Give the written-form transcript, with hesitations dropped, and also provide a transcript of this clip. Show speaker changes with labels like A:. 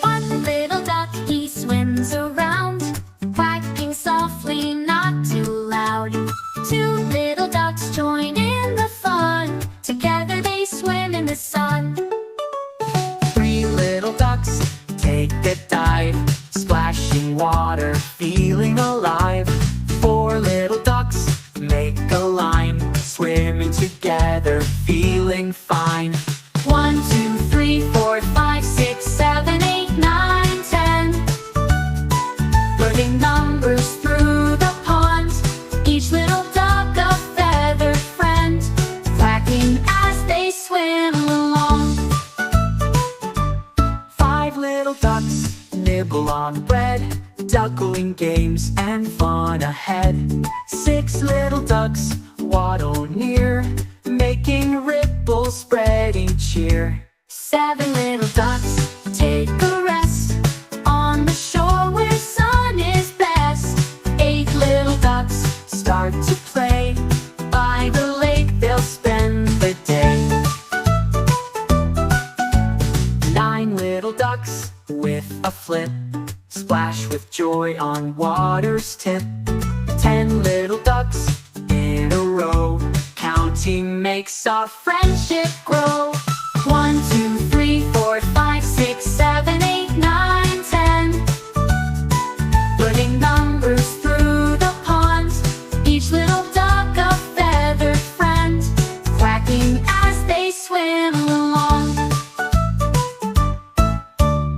A: One little duck, he swims around, quacking softly, not too loud. Two little ducks join in the fun, together they swim in the sun. Three little ducks take a dive, splashing water, feeling alive. Four little ducks make a line, swimming together, feeling fine. 1, 2, 3, 4, 5, 6, 7, 8, 9, 10. Learning numbers through the pond, each little duck a feathered friend, quacking as they swim along. 5 little ducks nibble on bread, duckling games and fun ahead. 6 little ducks waddle near, making ripples, spreading cheer. 7 little ducks take a rest on the shore where sun is best. 8 little ducks start to play, by the lake they'll spend the day. 9 little ducks with a flip, splash with joy on water's tip. 10 little ducks in a row, counting makes our friendship grow.